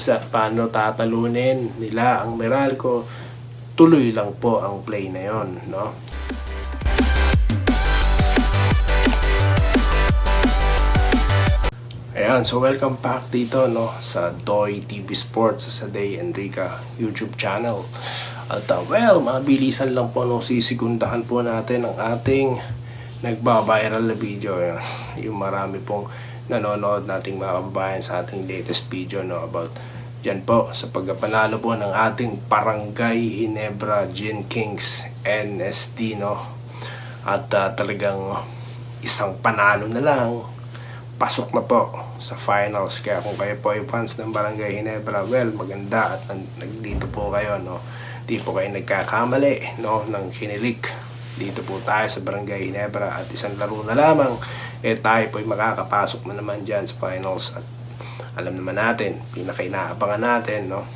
Sa paano tatalunin nila ang Meralco, tuloy lang po ang play na yon, no? Ayan, so welcome back dito, no, sa Doy TV Sports sa Day Enrica YouTube channel. At well, mabilisan lang po, no, sisigundahan po natin ang ating nagba-viral na video. Ayan, yung marami pong nanonood nating mga kababayan sa ating latest video, no, about dyan po sa pagpanalo po ng ating Barangay Ginebra Gin Kings NSD, no. At talagang isang panalo na lang, pasok na po sa finals. Kaya kung kayo po ay fans ng Barangay Ginebra, well, maganda at nandito po kayo, no. Di po kayo nagkakamali, no, ng kinilik. Dito po tayo sa Barangay Ginebra at isang laro na lamang, tayo po ay makakapasok na naman dyan sa finals. At alam naman natin, pinakainaabangan natin, no,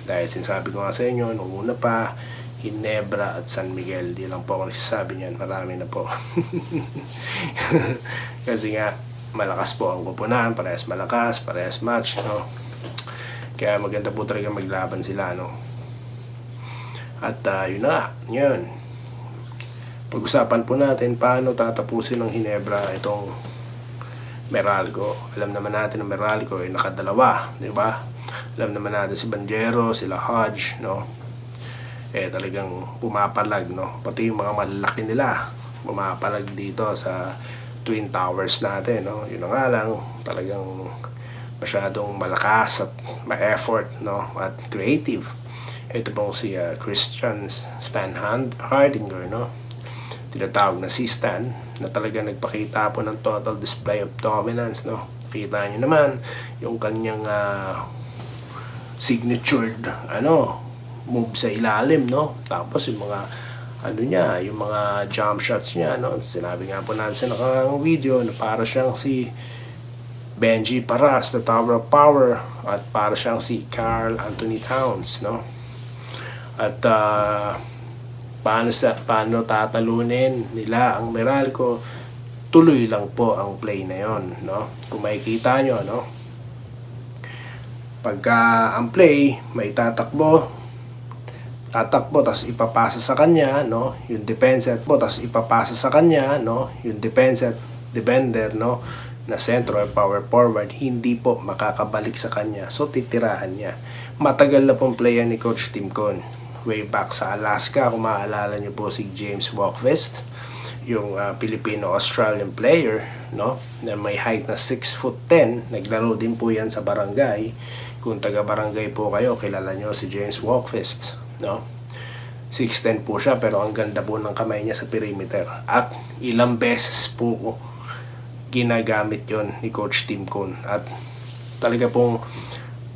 dahil sinasabi ko nga sa inyo nung una pa, Ginebra at San Miguel. Di lang po ako nagsasabi niyan, marami na po. Kasi nga malakas po ang kupunan, parehas malakas, parehas match, no. Kaya maganda po talaga maglaban sila, no. At yun na, yun. Pag-usapan po natin paano tatapusin ng Ginebra itong Meralco. Alam naman natin ang Meralco ay nakadalawa, di ba? Alam naman natin si Banjero, sila Hodge, no. Talagang pumapalag, no. Pati yung mga malalaki nila pumapalag dito sa Twin Towers natin, no. Yun na nga lang, talagang masyadong malakas at ma-effort, no, at creative. Ito pong si Christian Stan Hardinger, no. Tinatawag na si Stan, na talaga nagpakita po ng total display of dominance, no. Kita nyo naman yung kanyang signatured move sa ilalim, no. Tapos yung mga niya, yung mga jump shots niya, no. Sinabi nga po natin sa nakang video na para siyang si Benji Paras, the Tower of Power, at para siyang si Karl Anthony Towns, no. At paano tatalunin nila ang Meralco, tuloy lang po ang play na yon, no. Kung makikita nyo, no, pagka ang play may tatakbo tapos ipapasa sa kanya, no, yung defense po, tapos ipapasa sa kanya, no, yung defender, no, na centro or power forward, hindi po makakabalik sa kanya, so titirahan niya. Matagal na pong play yan ni Coach Tim Con, way back sa Alaska. Kung maaalala niyo po si James Walkfest, yung Filipino-Australian player, no, na may height na 6'10", naglaro din po yan sa barangay. Kung taga-barangay po kayo, kilala nyo si James Walkfest, no. 6'10" po siya, pero ang ganda po ng kamay niya sa perimeter. At ilang beses po ginagamit yon ni Coach Tim Con. At talaga pong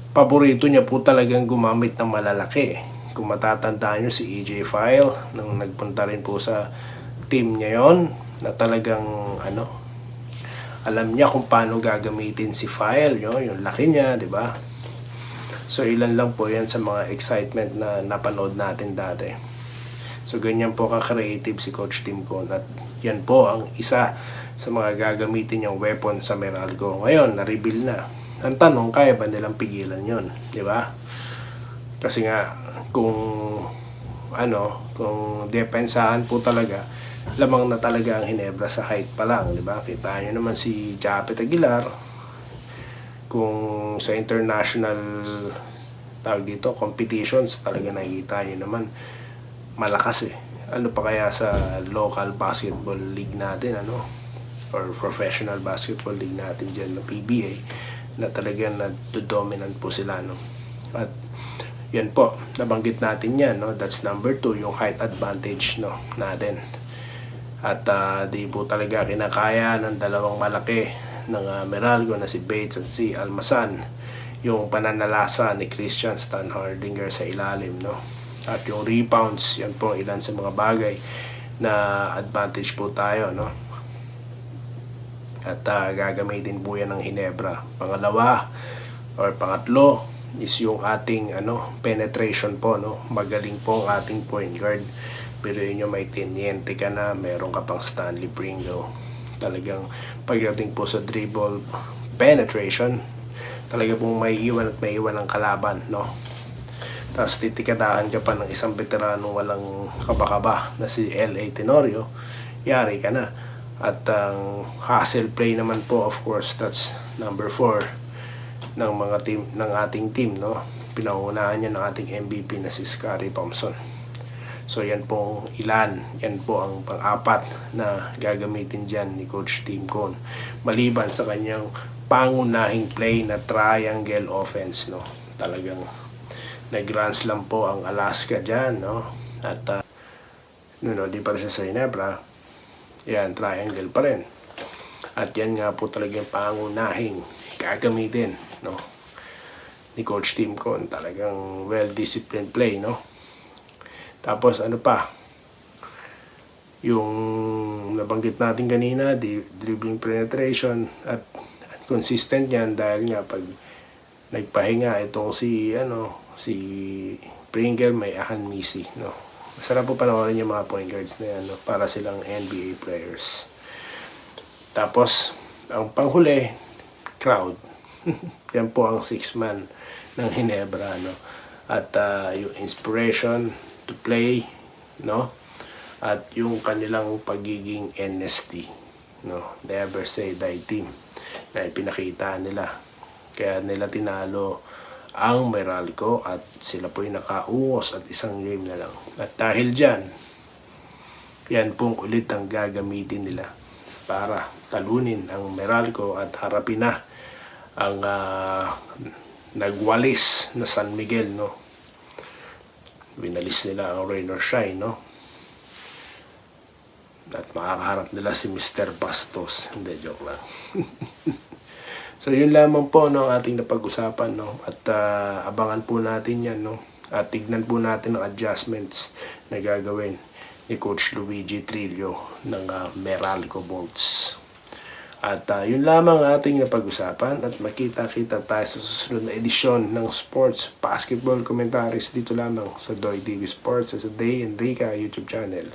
paborito niya po talagang gumamit ng malalaki. Kung matatandaan nyo si EJ File, nung nagpunta rin po sa team niya yon, na talagang alam niya kung paano gagamitin si File, yung laki niya, di ba? So ilan lang po yan sa mga excitement na napanood natin dati. So ganyan po ka-creative si Coach Tim Con, at yan po ang isa sa mga gagamitin niyang weapon sa Meralco. Ngayon, na-reveal na. Ang tanong, kaya ba nilang pigilan yon, di ba? Kasi nga, kung depensahan po talaga, lamang na talaga ang Ginebra sa height pa lang, di ba? Kita nyo naman si Japet Aguilar, kung sa international competitions, talaga nakikita nyo naman malakas Ano pa kaya sa local basketball league natin, or professional basketball league natin dyan na PBA, na talagang na-dominant po sila, no. At yan po, nabanggit natin yan, no. That's number 2, yung height advantage, no, natin. At di po talaga kinakaya ng dalawang malaki ng Meralco na si Bates at si Almasan yung pananalasa ni Christian Stan Hardinger sa ilalim, no. At yung rebounds, yan po ilan sa mga bagay na advantage po tayo, no. At gagamitin po yan ng Ginebra. Pangalawa or pangatlo is yung ating penetration po, no. Magaling po ang ating point guard. Pero yun yung may Teniente ka na, meron ka pang Stanley Pringle. Talagang pagdating po sa dribble penetration, Talaga pong may iwan ang kalaban, no? Tapos titikadahan ka pa ng isang veterano walang kaba-kaba na si L.A. Tenorio, yari ka na. At ang hustle play naman po, of course, that's number 4 ng mga team ng ating team, no? Pinauunahan niya ng ating MVP na si Scottie Thompson. So yan po ang pang-apat na gagamitin dyan ni Coach Tim Cone. Maliban sa kanyang pangunahing play na triangle offense, no? Talagang nag-grand slam po ang Alaska dyan, no? At di pa siya sa Ginebra, yan, triangle pa rin. At yan nga po talagang pangunahing gagamitin, no, ni Coach Tim Cone. Talagang well-disciplined play, no? Tapos ano pa, yung nabanggit natin kanina, dribbling penetration, at consistent yan dahil nga pag nagpahinga itong si Pringle, may Ahan Misi, no? Masarap po panoorin yung mga point guards na yan, no? Para silang NBA players. Tapos ang panghuli, crowd. Yan po ang 6-man ng Ginebra, no? At yung inspiration to play, no? At yung kanilang pagiging NST, no? Never say die team na ipinakita nila. Kaya nila tinalo ang Meralco at sila po'y nakaungos at isang game na lang. At dahil dyan, yan pong ulit ang gagamitin nila para talunin ang Meralco at harapin na ang nagwalis na San Miguel, no? Binalis nila ang rain or shine, no? At makakaharap nila si Mr. Bastos. Hindi, joke lang. So yun lamang po, no, ating napag-usapan, no? At abangan po natin yan, no? At tignan po natin ang adjustments na gagawin ni Coach Luigi Trillo ng Meralco Bolts. At yun lamang ating napag-usapan, at makita-kita tayo sa susunod na edisyon ng Sports Basketball Commentaries dito lamang sa Doy TV Sports sa Day Enrica YouTube channel.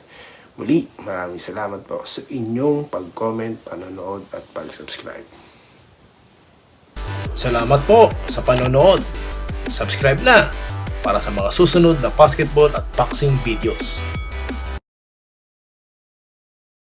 Muli, maraming salamat po sa inyong pag-comment, panonood at pag-subscribe. Salamat po sa panonood. Subscribe na para sa mga susunod na basketball at boxing videos.